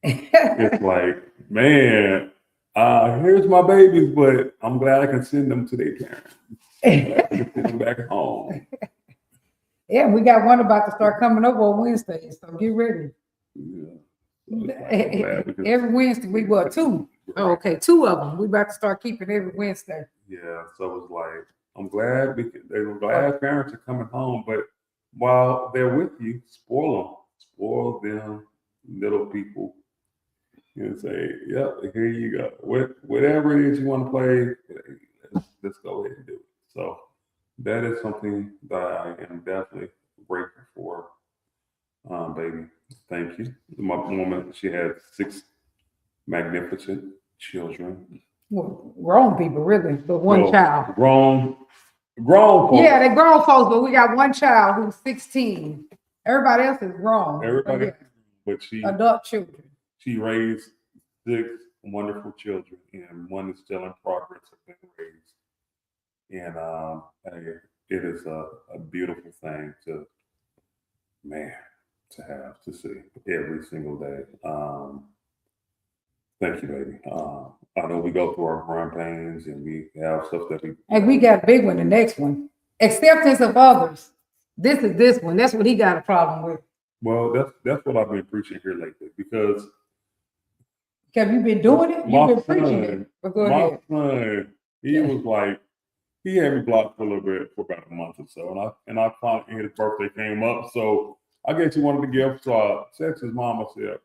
Speaker 2: it's like, man, here's my babies, but I'm glad I can send them to their parents. I can send them back home.
Speaker 1: Yeah, we got one about to start coming over on Wednesday, so get ready.
Speaker 2: Yeah. So it's like, I'm glad we can-
Speaker 1: Every Wednesday, we were two. Oh, okay, two of them. We about to start keeping every Wednesday.
Speaker 2: Yeah, so it's like, I'm glad they were glad parents are coming home, but while they're with you, spoil them little people. And say, yep, here you go. Whatever it is you want to play, let's go ahead and do it. So that is something that I am definitely grateful for. Baby, thank you. My woman, she had 6 magnificent children.
Speaker 1: Well, grown people, really, but one
Speaker 2: Well,
Speaker 1: child.
Speaker 2: Grown folks.
Speaker 1: Yeah, they grown folks, but we got one child who's 16. Everybody else is grown.
Speaker 2: Everybody,
Speaker 1: But
Speaker 2: but she
Speaker 1: yeah, adult children.
Speaker 2: she raised 6 wonderful children, and one is still in progress of being raised. And hey, it is a beautiful thing to have to see every single day. Thank you, baby. I know we go through our growing pains and we have stuff that we.
Speaker 1: And we got a big one, the next one. Acceptance of others. This is this one. That's what he got a problem with.
Speaker 2: Well, that's what I've been preaching here lately, because
Speaker 1: Have you been doing it? You've been preaching it. But go ahead.
Speaker 2: My son, he was like, he had me blocked for a little bit for about a month or so, and I finally his birthday came up, so I guess he wanted to give. So I texted his mom. I said,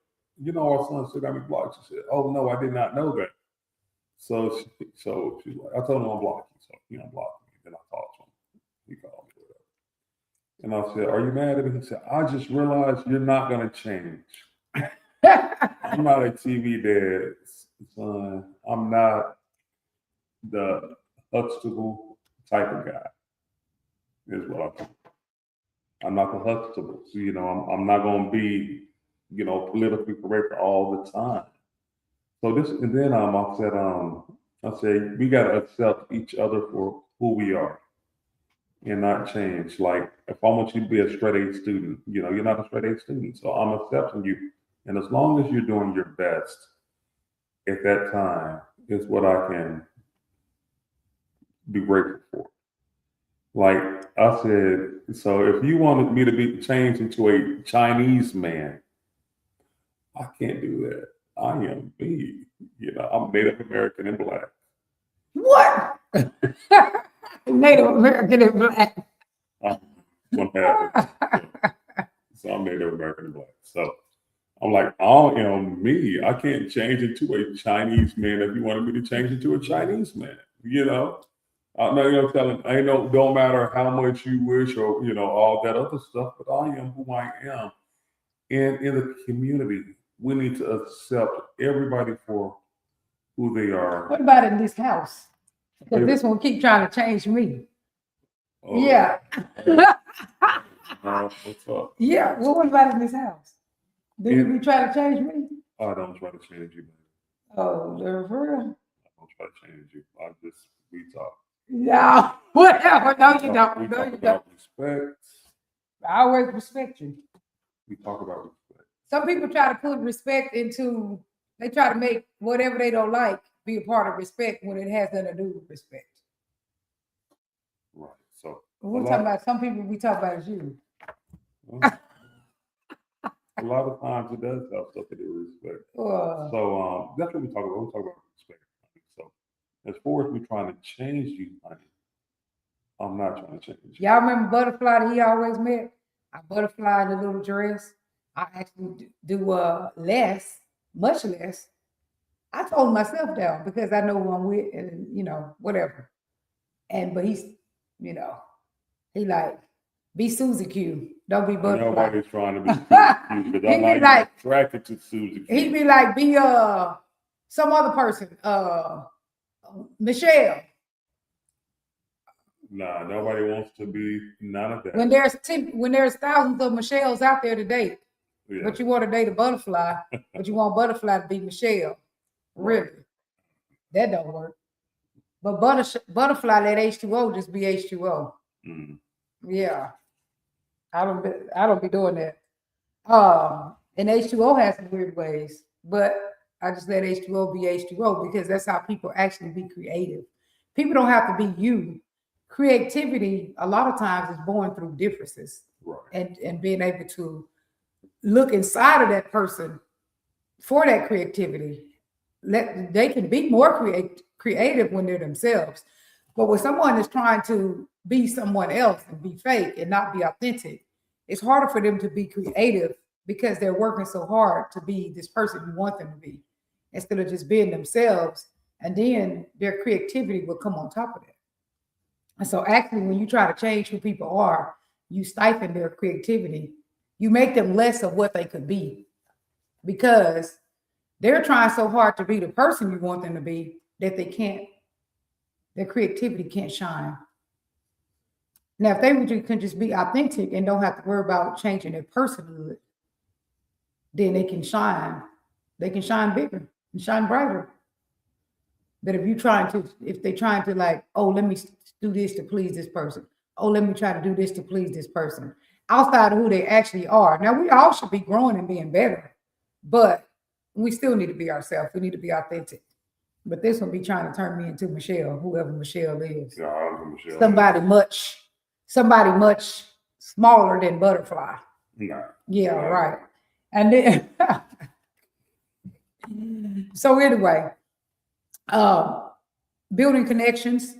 Speaker 2: "You know, our son still got me blocked." She said, "Oh no, I did not know that." So she's like, "I told him I'm blocked you, so he unblocked me." Then I talked to him. He called me, whatever. And I said, "Are you mad at me?" He said, "I just realized you're not gonna change. I'm not a TV dad, son. I'm not the Huxtable type of guy." Is what I'm not the Huxtable. So, you know, I'm not gonna be, you know, politically correct all the time. So this, and then I said we gotta accept each other for who we are and not change. Like if I want you to be a straight A student, you know, you're not a straight A student, so I'm accepting you. And as long as you're doing your best at that time, is what I can be grateful for. Like I said, so if you wanted me to be changed into a Chinese man, I can't do that. I am me. You know, I'm Native American and Black.
Speaker 1: What? Native American and Black.
Speaker 2: One half. So I'm Native American and Black. So I'm like, I am me. I can't change into a Chinese man if you wanted me to change into a Chinese man. You know, I'm not gonna tell him. I know, don't matter how much you wish or you know all that other stuff, but I am who I am. And in the community, we need to accept everybody for who they are.
Speaker 1: What about in this house? Because this one keep trying to change me.
Speaker 2: Oh,
Speaker 1: Yeah.
Speaker 2: what's up?
Speaker 1: Yeah. Well, what about in this house? Do you be trying to change me?
Speaker 2: I don't try to change you, man.
Speaker 1: Oh, for real?
Speaker 2: I don't try to change you. We talk.
Speaker 1: No, whatever. No, you don't.
Speaker 2: We
Speaker 1: No,
Speaker 2: talk
Speaker 1: you
Speaker 2: about
Speaker 1: don't.
Speaker 2: respect.
Speaker 1: I always respect you.
Speaker 2: We talk about respect.
Speaker 1: Some people try to put respect into, they try to make whatever they don't like be a part of respect when it has nothing to do with respect.
Speaker 2: Right. So
Speaker 1: We're talking about some people we talk about as you.
Speaker 2: A lot of times it does have stuff to do with respect. So that's what we talk about. We talk about respect. So as far as me trying to change you, honey, I'm not trying to change you.
Speaker 1: Y'all remember Butterfly that he always met? I Butterfly in the little dress. I actually do less, much less. I told myself down because I know who I'm with and you know, whatever. But he's, you know, he like, be Susie Q. Don't be Butterfly.
Speaker 2: Nobody's trying to be Susie Q because I'm not like, attracted to Susie Q.
Speaker 1: He'd be like, be some other person, Michelle.
Speaker 2: Nah, nobody wants to be none of that.
Speaker 1: When there's thousands of Michelles out there to date,
Speaker 2: Yeah.
Speaker 1: but you want to date a Butterfly, but you want Butterfly to be Michelle. Really? That don't work. But butterfly, that H2O just be H2O.
Speaker 2: Mm.
Speaker 1: Yeah. I don't be doing that. And H2O has some weird ways, but I just let H2O be H2O because that's how people actually be creative. People don't have to be you. Creativity, a lot of times, is born through differences
Speaker 2: Right.
Speaker 1: and being able to look inside of that person for that creativity. They can be more creative when they're themselves. But when someone is trying to be someone else and be fake and not be authentic, it's harder for them to be creative because they're working so hard to be this person you want them to be instead of just being themselves. And then their creativity will come on top of that. And so, actually, when you try to change who people are, you stifle their creativity. You make them less of what they could be because they're trying so hard to be the person you want them to be that they can't, their creativity can't shine. Now, if they can just be authentic and don't have to worry about changing their personhood, then they can shine. They can shine bigger and shine brighter. But if they're trying to like, oh, let me do this to please this person. Oh, let me try to do this to please this person. Outside of who they actually are. Now, we all should be growing and being better, but we still need to be ourselves. We need to be authentic. But this will be trying to turn me into Michelle, whoever Michelle is.
Speaker 2: Yeah, I was Michelle.
Speaker 1: Somebody much smaller than Butterfly.
Speaker 2: Nah.
Speaker 1: Yeah, right. And then so anyway, building connections,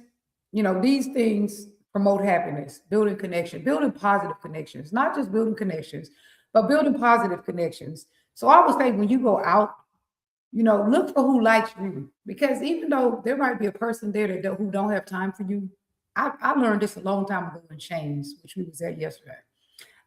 Speaker 1: these things promote happiness, building connection, building positive connections, not just building connections, but building positive connections. So I would say when you go out, look for who likes you, because even though there might be a person there who don't have time for you, I learned this a long time ago in Shane's, which we was at yesterday.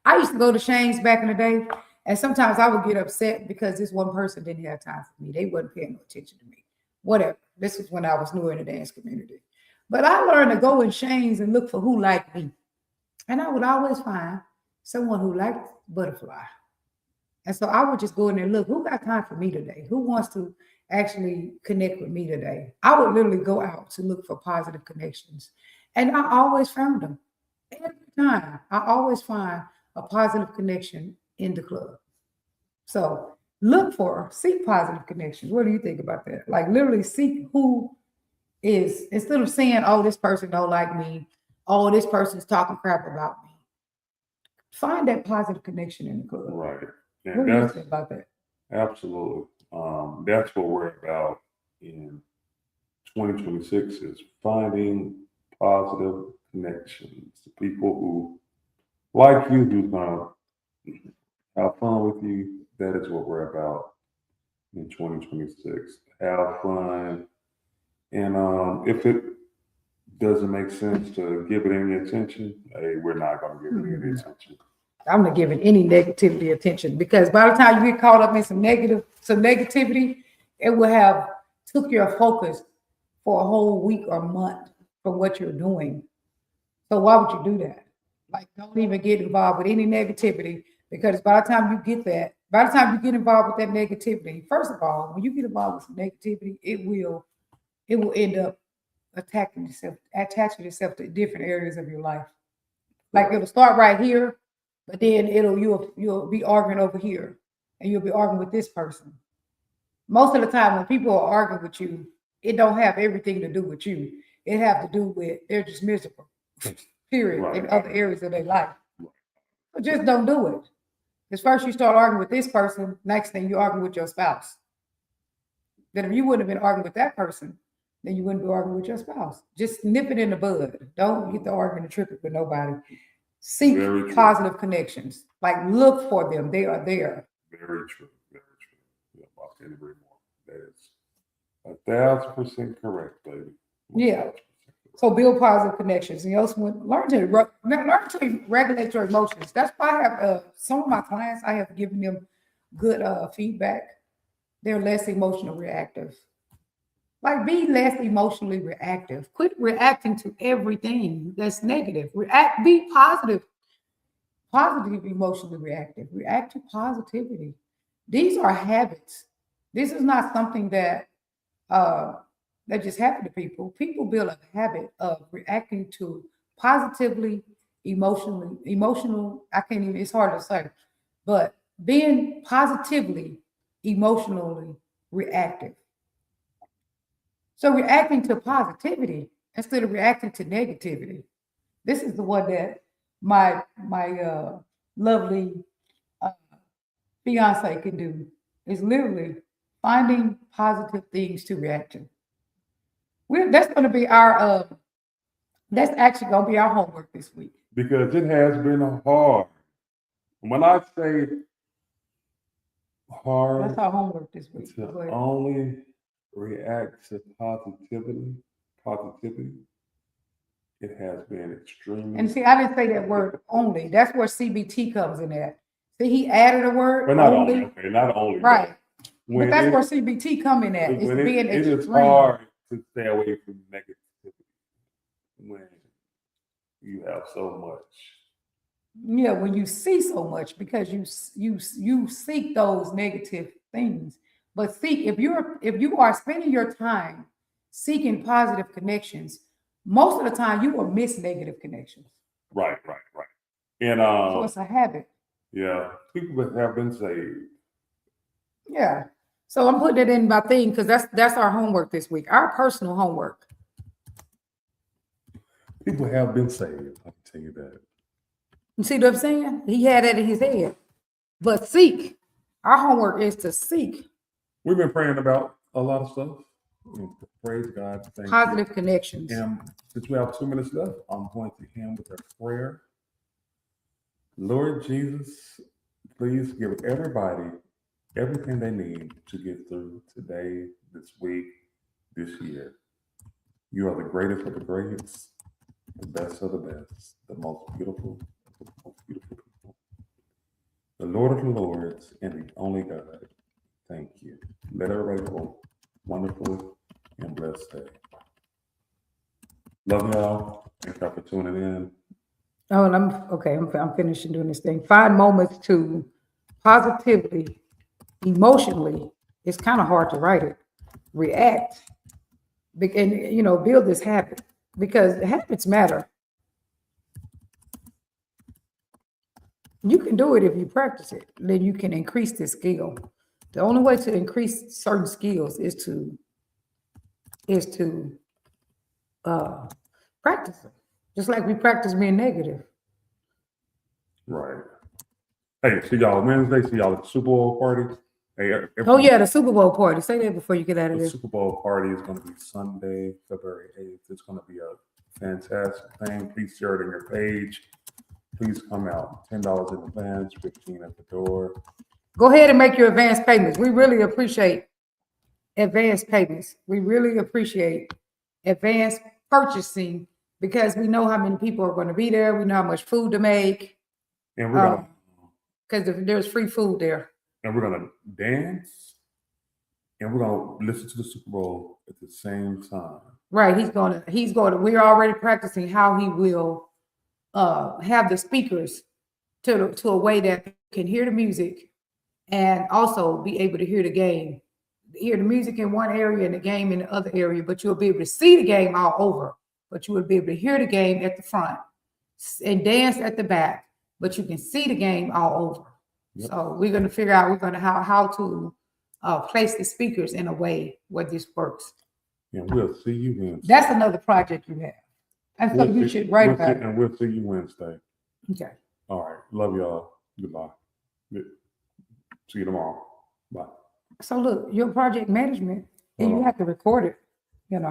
Speaker 1: I used to go to Shane's back in the day, and sometimes I would get upset because this one person didn't have time for me. They wasn't paying no attention to me. Whatever. This was when I was newer in the dance community. But I learned to go in Shane's and look for who liked me. And I would always find someone who liked Butterfly. And so I would just go in there and look, who got time for me today? Who wants to actually connect with me today? I would literally go out to look for positive connections. And I always found them. Every time. I always find a positive connection in the club. So seek positive connections. What do you think about that? Like literally seek who is, instead of saying, oh, this person don't like me. Oh, this person's talking crap about me. Find that positive connection in the club.
Speaker 2: Right. And
Speaker 1: what do you think about that?
Speaker 2: Absolutely. That's what we're about in 2026 is finding positive connections. The people who like you, who's gonna have fun with you. That is what we're about in 2026. Have fun. And if it doesn't make sense to give it any attention, hey, we're not gonna give it any attention.
Speaker 1: I'm not giving any negativity attention, because by the time you get caught up in some negativity, it will have took your focus for a whole week or month from what you're doing. So why would you do that? Like, don't even get involved with any negativity, because by the time you get involved with that negativity, first of all, when you get involved with some negativity, it will end up attaching itself to different areas of your life. Like it'll start right here, but then you'll be arguing over here, and you'll be arguing with this person. Most of the time when people are arguing with you, it don't have everything to do with you. It have to do with they're just miserable, period,
Speaker 2: Right.
Speaker 1: in other areas of their life. So just don't do it. Because first you start arguing with this person, next thing you argue with your spouse. Then if you wouldn't have been arguing with that person, then you wouldn't be arguing with your spouse. Just nip it in the bud. Don't get to arguing and tripping with nobody. Seek positive connections. Like look for them. They are there.
Speaker 2: Very true. Very true. Yeah, I can't agree more. That is 1,000% correct, baby.
Speaker 1: Yeah. So build positive connections. And you also learn to regulate your emotions. That's why I have some of my clients, I have given them good feedback. They're less emotional reactive. Like be less emotionally reactive. Quit reacting to everything that's negative. Be positive. Positive emotionally reactive. React to positivity. These are habits. This is not something that that just happen to people. People build a habit of reacting to positively, emotional. I can't even, it's hard to say, but being positively, emotionally reactive. So reacting to positivity instead of reacting to negativity. This is the one that my lovely uh, fiance can do. Is literally finding positive things to react to. That's going to be our that's actually going to be our homework this week.
Speaker 2: Because it has been hard. When I say hard,
Speaker 1: That's our homework this week.
Speaker 2: to
Speaker 1: Go ahead.
Speaker 2: only react to positivity, it has been extremely.
Speaker 1: And see, I didn't say that word only. That's where CBT comes in at. See, he added a word
Speaker 2: But not only, okay, not only.
Speaker 1: right.
Speaker 2: When
Speaker 1: But that's
Speaker 2: it-
Speaker 1: where CBT come in at. It's
Speaker 2: when
Speaker 1: being
Speaker 2: it is
Speaker 1: extreme.
Speaker 2: hard to stay away from negativity when you have so much.
Speaker 1: Yeah, when you see so much, because you seek those negative things. But seek, if you are spending your time seeking positive connections, most of the time you will miss negative connections.
Speaker 2: Right. And
Speaker 1: So it's a habit.
Speaker 2: yeah, people that have been saved.
Speaker 1: Yeah. So I'm putting it in my thing because that's our homework this week, our personal homework.
Speaker 2: People have been saved. I can tell you that.
Speaker 1: You see what I'm saying? He had it in his head. But seek. Our homework is to seek
Speaker 2: We've been praying about a lot of stuff. And praise God. Thank
Speaker 1: positive
Speaker 2: you.
Speaker 1: connections.
Speaker 2: And since we have 2 minutes left, I'm going to end with a prayer. Lord Jesus, please give everybody everything they need to get through today, this week, this year. You are the greatest of the greatest, the best of the best, the most beautiful of the most beautiful people, the Lord of the Lords, and the only God. Thank you. Let everybody have a wonderful and blessed day. Love y'all. Thank y'all for tuning in.
Speaker 1: Oh, and I'm finishing doing this thing. Find moments to positively, emotionally. It's kind of hard to write it. React, and build this habit because habits matter. You can do it if you practice it. Then you can increase this skill. The only way to increase certain skills is to practice them. Just like we practice being negative.
Speaker 2: Right. Hey, see y'all Wednesday. See y'all at the Super Bowl party. Hey,
Speaker 1: Oh yeah, the Super Bowl party. Say that before you get out of
Speaker 2: the
Speaker 1: there.
Speaker 2: Super Bowl party is going to be Sunday, February 8th. It's going to be a fantastic thing. Please share it on your page. Please come out. $10 in advance, $15 at the door.
Speaker 1: Go ahead and make your advance payments. We really appreciate advance payments. We really appreciate advance purchasing because we know how many people are going to be there. We know how much food to make.
Speaker 2: And we're gonna
Speaker 1: because there's free food there.
Speaker 2: and we're gonna dance and we're gonna listen to the Super Bowl at the same time.
Speaker 1: Right. He's going to, we're already practicing how he will have the speakers to a way that you can hear the music and also be able to hear the game. Hear the music in one area and the game in the other area, but you'll be able to see the game all over. But you will be able to hear the game at the front and dance at the back, but you can see the game all over.
Speaker 2: Yep.
Speaker 1: So we're going to figure out how to place the speakers in a way where this works.
Speaker 2: And we'll see you Wednesday.
Speaker 1: That's another project you have. And so you should write about it.
Speaker 2: And we'll see you Wednesday.
Speaker 1: Okay.
Speaker 2: All right. Love y'all. Goodbye. See you tomorrow. Bye.
Speaker 1: So look, your project management, and you have to record it, and